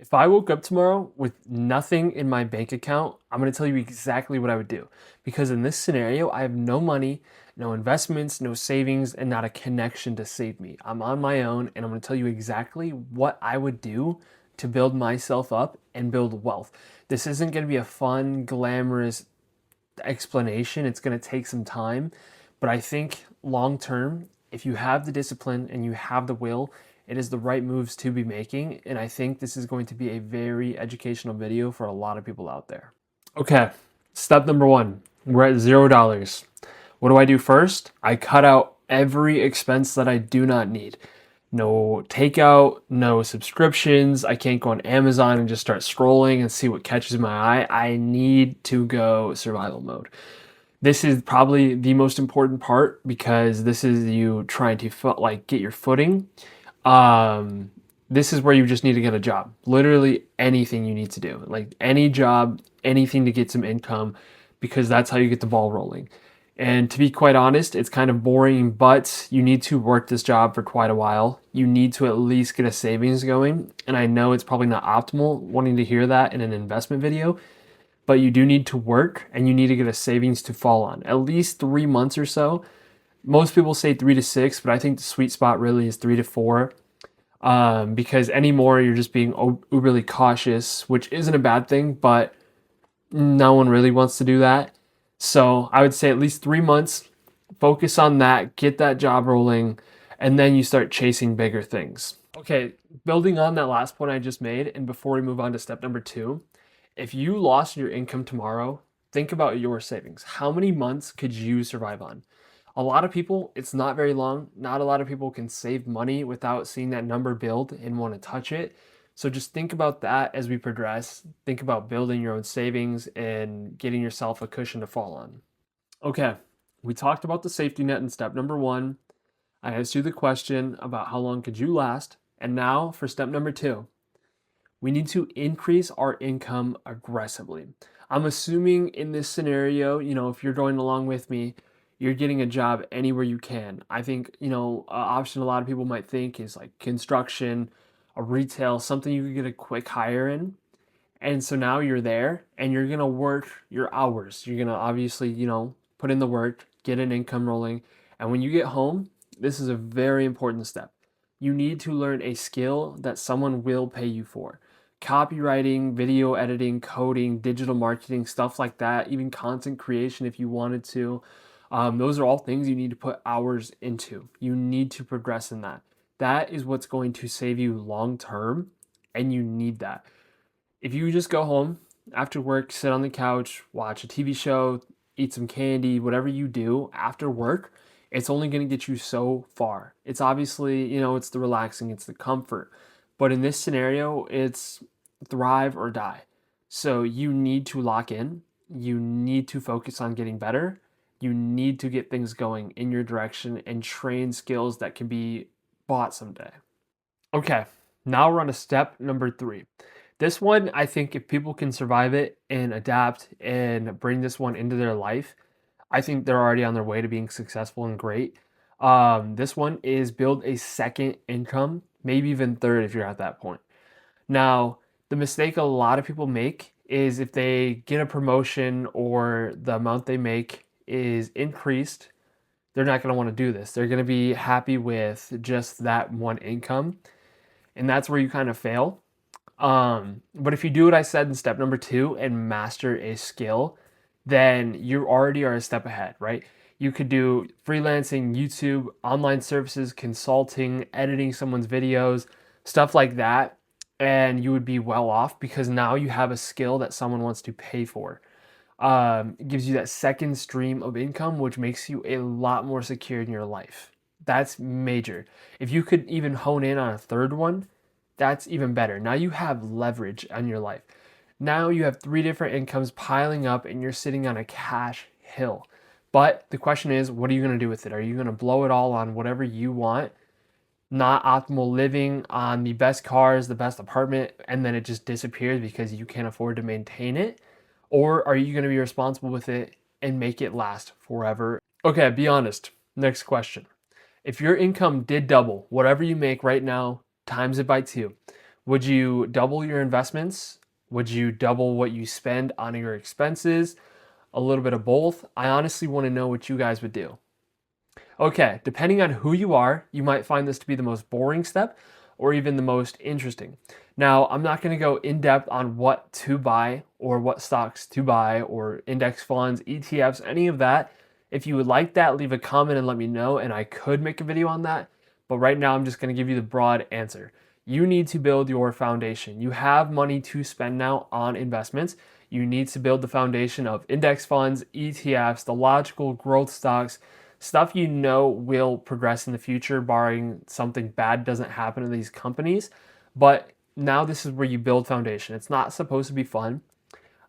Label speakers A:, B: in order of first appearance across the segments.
A: If I woke up tomorrow with nothing in my bank account, I'm going to tell you exactly what I would do. Because in this scenario, I have no money, no investments, no savings, and not a connection to save me. I'm on my own, and I'm going to tell you exactly what I would do to build myself up and build wealth. This isn't going to be a fun, glamorous explanation. It's going to take some time, but I think long term, if you have the discipline and you have the will, it is the right moves to be making. And I think this is going to be a very educational video for a lot of people out there. Okay, step number one, we're at $0. What do I do first? I cut out every expense that I do not need. No takeout, no subscriptions. I can't go on Amazon and just start scrolling and see what catches my eye. I need to go survival mode. This is probably the most important part because this is you trying to get your footing. This is where you just need to get a job. Literally anything you need to do, like any job, anything to get some income, because that's how you get the ball rolling. And to be quite honest, it's kind of boring, but you need to work this job for quite a while. You need to at least get a savings going. And I know it's probably not optimal wanting to hear that in an investment video, but you do need to work and you need to get a savings to fall on at least 3 months or so. Most people say 3 to 6, but I think the sweet spot really is 3 to 4. Because any more, you're just being uberly cautious, which isn't a bad thing, but no one really wants to do that. So I would say at least 3 months, focus on that, get that job rolling, and then you start chasing bigger things. Okay, building on that last point I just made, and before we move on to step number two, if you lost your income tomorrow, think about your savings. How many months could you survive on? A lot of people, it's not very long. Not a lot of people can save money without seeing that number build and want to touch it. So just think about that as we progress. Think about building your own savings and getting yourself a cushion to fall on. Okay, we talked about the safety net in step number one. I asked you the question about how long could you last. And now for step number two, we need to increase our income aggressively. I'm assuming in this scenario, if you're going along with me, you're getting a job anywhere you can. I think, an option a lot of people might think is like construction, a retail, something you could get a quick hire in. And so now you're there and you're going to work your hours. You're going to obviously, put in the work, get an income rolling. And when you get home, this is a very important step. You need to learn a skill that someone will pay you for. Copywriting, video editing, coding, digital marketing, stuff like that, even content creation if you wanted to. Those are all things you need to put hours into. You need to progress in that. That is what's going to save you long term, and you need that. If you just go home after work, sit on the couch, watch a TV show, eat some candy, whatever you do after work, it's only going to get you so far. It's obviously, it's the relaxing, it's the comfort. But in this scenario, it's thrive or die. So you need to lock in. You need to focus on getting better. You need to get things going in your direction and train skills that can be bought someday. Okay, now we're on to step number three. This one, I think if people can survive it and adapt and bring this one into their life, I think they're already on their way to being successful and great. This one is build a second income, maybe even third if you're at that point. Now, the mistake a lot of people make is if they get a promotion or the amount they make is increased, they're not going to want to do this. They're going to be happy with just that one income. And that's where you kind of fail. But if you do what I said in step number two and master a skill, then you already are a step ahead, right? You could do freelancing, YouTube, online services, consulting, editing someone's videos, stuff like that. And you would be well off because now you have a skill that someone wants to pay for. It gives you that second stream of income, which makes you a lot more secure in your life. That's major. If you could even hone in on a third one, that's even better. Now you have leverage on your life. Now you have three different incomes piling up and you're sitting on a cash hill. But the question is, what are you going to do with it? Are you going to blow it all on whatever you want? Not optimal living, on the best cars, the best apartment, and then it just disappears because you can't afford to maintain it? Or are you going to be responsible with it and make it last forever? Okay, be honest. Next question. If your income did double, whatever you make right now, times it by two, Would you double your investments? Would you double what you spend on your expenses? A little bit of both? I honestly want to know what you guys would do. Okay, depending on who you are, you might find this to be the most boring step or even the most interesting. Now, I'm not going to go in depth on what to buy or what stocks to buy or index funds, ETFs, any of that. If you would like that, leave a comment and let me know, and I could make a video on that. But right now, I'm just going to give you the broad answer. You need to build your foundation. You have money to spend now on investments. You need to build the foundation of index funds, ETFs, the logical growth stocks, stuff you know will progress in the future, barring something bad doesn't happen to these companies. But now this is where you build foundation. It's not supposed to be fun.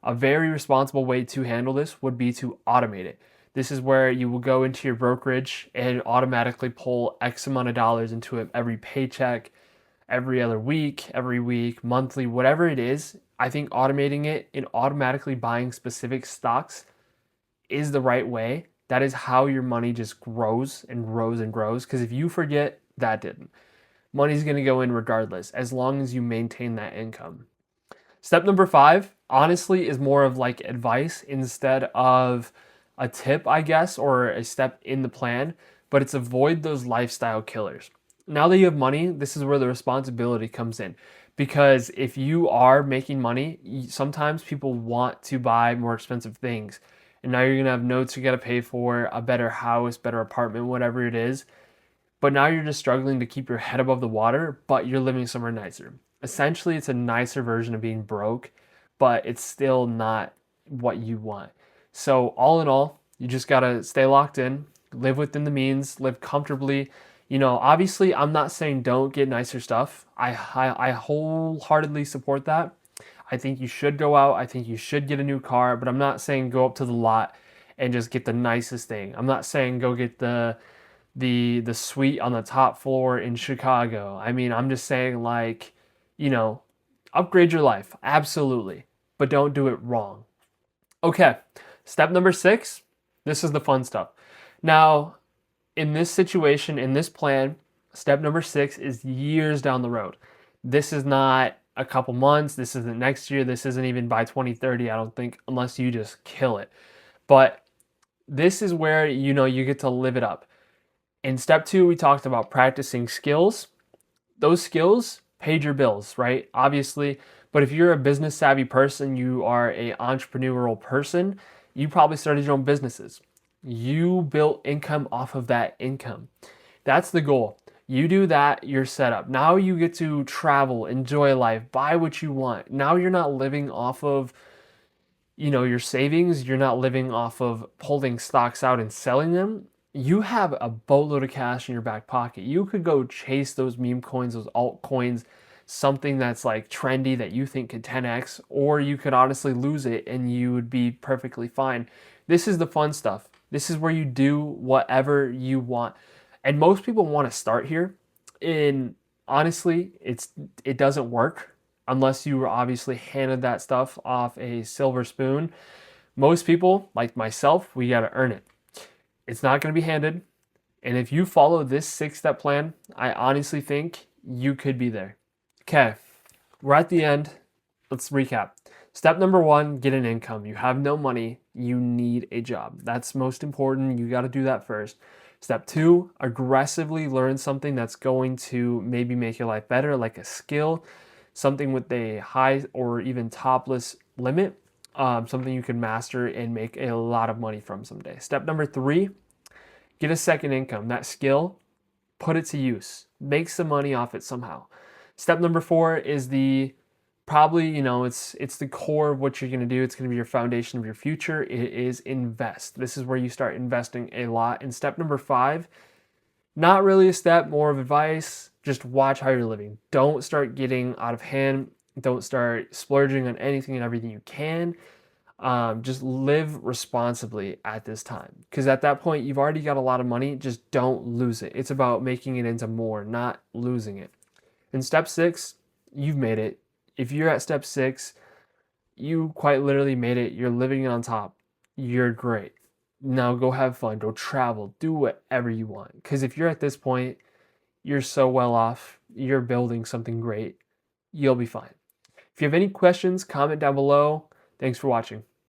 A: A very responsible way to handle this would be to automate it. This is where you will go into your brokerage and automatically pull X amount of dollars into it every paycheck, every other week, every week, monthly, whatever it is. I think automating it and automatically buying specific stocks is the right way. That is how your money just grows and grows and grows. Because if you forget, that didn't. Money's going to go in regardless, as long as you maintain that income. Step number 5, honestly, is more of like advice instead of a tip, I guess, or a step in the plan, but it's avoid those lifestyle killers. Now that you have money, this is where the responsibility comes in. Because if you are making money, sometimes people want to buy more expensive things. And now you're going to have notes you got to pay for, a better house, better apartment, whatever it is. But now you're just struggling to keep your head above the water, but you're living somewhere nicer. Essentially, it's a nicer version of being broke, but it's still not what you want. So, all in all, you just got to stay locked in, live within the means, live comfortably. Obviously, I'm not saying don't get nicer stuff. I wholeheartedly support that. I think you should go out. I think you should get a new car, but I'm not saying go up to the lot and just get the nicest thing. I'm not saying go get the suite on the top floor in Chicago. I mean, I'm just saying like, you know, upgrade your life. Absolutely. But don't do it wrong. Okay. Step number 6. This is the fun stuff. Now, in this situation, in this plan, step number 6 is years down the road. This is not a couple months. This isn't next year. This isn't even by 2030, I don't think, unless you just kill it. But this is where, you get to live it up. In step 2, we talked about practicing skills. Those skills paid your bills, right? Obviously. But if you're a business savvy person, you are an entrepreneurial person, you probably started your own businesses. You built income off of that income. That's the goal. You do that, you're set up. Now you get to travel, enjoy life, buy what you want. Now you're not living off of, your savings. You're not living off of pulling stocks out and selling them. You have a boatload of cash in your back pocket. You could go chase those meme coins, those altcoins, something that's like trendy that you think could 10x, or you could honestly lose it and you would be perfectly fine. This is the fun stuff. This is where you do whatever you want. And most people want to start here. And honestly, it doesn't work unless you were obviously handed that stuff off a silver spoon. Most people, like myself, we got to earn it. It's not going to be handed. And if you follow this 6-step plan, I honestly think you could be there. Okay, we're at the end. Let's recap. Step number 1, get an income. You have no money, you need a job. That's most important. You got to do that first. Step 2, aggressively learn something that's going to maybe make your life better, like a skill, something with a high or even topless limit, something you can master and make a lot of money from someday. Step number 3, get a second income. That skill, put it to use. Make some money off it somehow. Step number 4 is probably, it's the core of what you're going to do. It's going to be your foundation of your future. It is invest. This is where you start investing a lot. And step number 5, not really a step, more of advice. Just watch how you're living. Don't start getting out of hand. Don't start splurging on anything and everything you can. Just live responsibly at this time. Because at that point, you've already got a lot of money. Just don't lose it. It's about making it into more, not losing it. In step 6, you've made it. If you're at step 6, you quite literally made it. You're living on top. You're great. Now go have fun. Go travel. Do whatever you want. Because if you're at this point, you're so well off. You're building something great. you'll be fine. If you have any questions, comment down below. Thanks for watching.